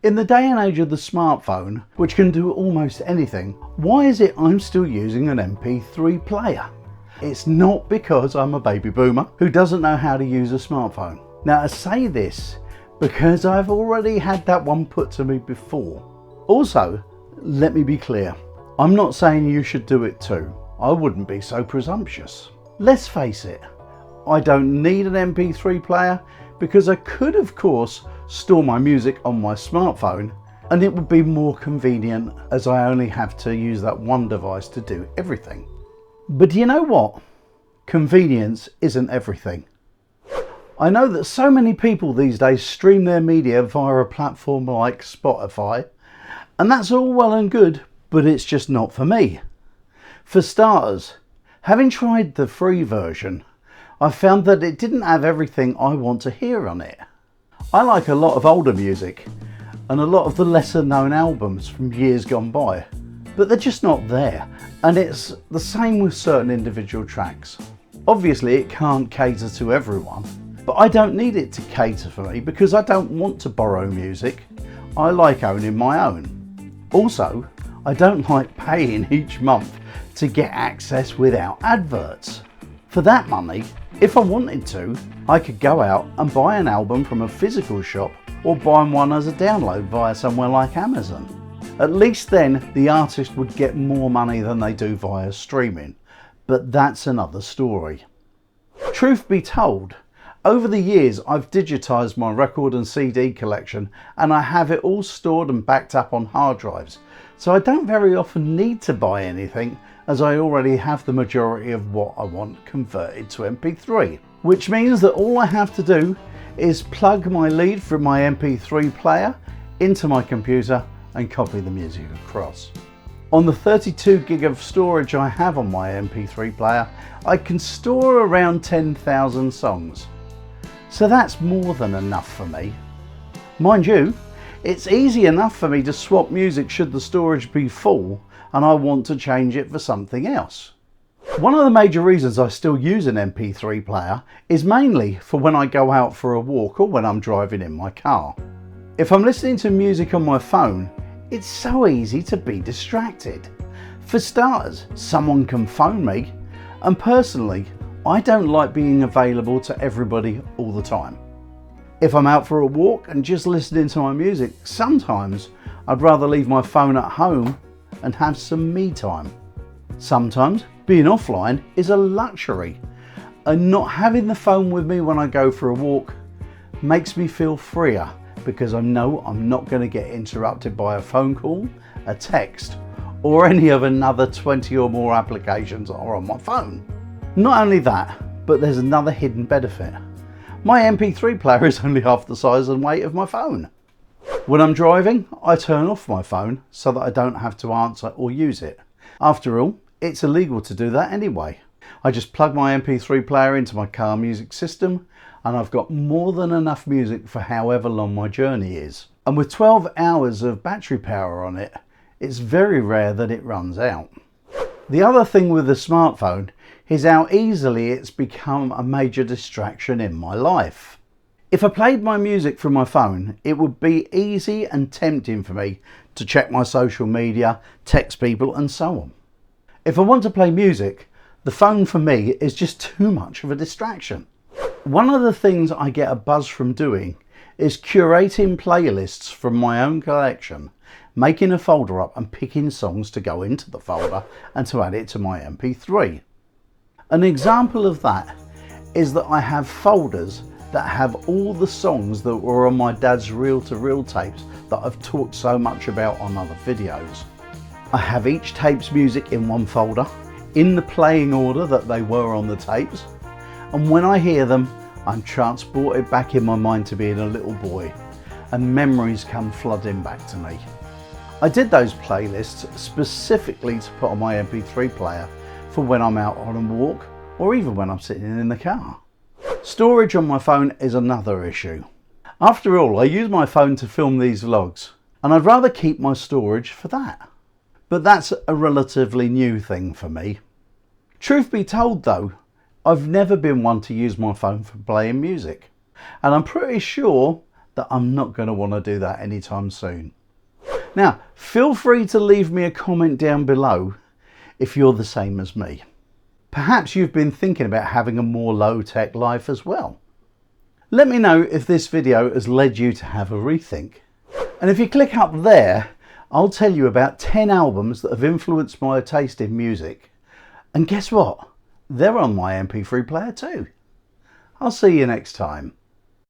In the day and age of the smartphone, which can do almost anything, why is it I'm still using an MP3 player? It's not because I'm a baby boomer who doesn't know how to use a smartphone. Now I say this because I've already had that one put to me before. Also, let me be clear, I'm not saying you should do it too. I wouldn't be so presumptuous. Let's face it, I don't need an MP3 player because I could of course store my music on my smartphone, and it would be more convenient as I only have to use that one device to do everything. But you know what? Convenience isn't everything. I know that so many people these days stream their media via a platform like Spotify, and that's all well and good, but it's just not for me. For starters, having tried the free version, I found that it didn't have everything I want to hear on it. I like a lot of older music and a lot of the lesser known albums from years gone by, but they're just not there, and it's the same with certain individual tracks. Obviously it can't cater to everyone, but I don't need it to cater for me because I don't want to borrow music. I like owning my own. Also, I don't like paying each month to get access without adverts. For that money, if I wanted to, I could go out and buy an album from a physical shop or buy one as a download via somewhere like Amazon. At least then the artist would get more money than they do via streaming, but that's another story. Truth be told, over the years I've digitised my record and CD collection and I have it all stored and backed up on hard drives, so I don't very often need to buy anything as I already have the majority of what I want converted to MP3. Which means that all I have to do is plug my lead from my MP3 player into my computer and copy the music across. On the 32 gig of storage I have on my MP3 player, I can store around 10,000 songs. So that's more than enough for me. Mind you, it's easy enough for me to swap music should the storage be full and I want to change it for something else. One of the major reasons I still use an MP3 player is mainly for when I go out for a walk or when I'm driving in my car. If I'm listening to music on my phone, it's so easy to be distracted. For starters, someone can phone me, and personally, I don't like being available to everybody all the time. If I'm out for a walk and just listening to my music, sometimes I'd rather leave my phone at home and have some me time. Sometimes being offline is a luxury, and not having the phone with me when I go for a walk makes me feel freer because I know I'm not going to get interrupted by a phone call, a text, or any of another 20 or more applications that are on my phone. Not only that, but there's another hidden benefit. My MP3 player is only half the size and weight of my phone. When I'm driving, I turn off my phone so that I don't have to answer or use it. After all, it's illegal to do that anyway. I just plug my MP3 player into my car music system and I've got more than enough music for however long my journey is. And with 12 hours of battery power on it, it's very rare that it runs out. The other thing with the smartphone is how easily it's become a major distraction in my life. If I played my music from my phone, it would be easy and tempting for me to check my social media, text people and so on. If I want to play music, the phone for me is just too much of a distraction. One of the things I get a buzz from doing is curating playlists from my own collection, making a folder up and picking songs to go into the folder and to add it to my MP3. An example of that is that I have folders that have all the songs that were on my dad's reel-to-reel tapes that I've talked so much about on other videos. I have each tape's music in one folder, in the playing order that they were on the tapes, and when I hear them, I'm transported back in my mind to being a little boy, and memories come flooding back to me. I did those playlists specifically to put on my MP3 player for when I'm out on a walk, or even when I'm sitting in the car. Storage on my phone is another issue. After all, I use my phone to film these vlogs, and I'd rather keep my storage for that. But that's a relatively new thing for me. Truth be told though, I've never been one to use my phone for playing music, and I'm pretty sure that I'm not going to want to do that anytime soon. Now, feel free to leave me a comment down below if you're the same as me. Perhaps you've been thinking about having a more low-tech life as well. Let me know if this video has led you to have a rethink. And if you click up there, I'll tell you about 10 albums that have influenced my taste in music. And guess what? They're on my MP3 player too. I'll see you next time.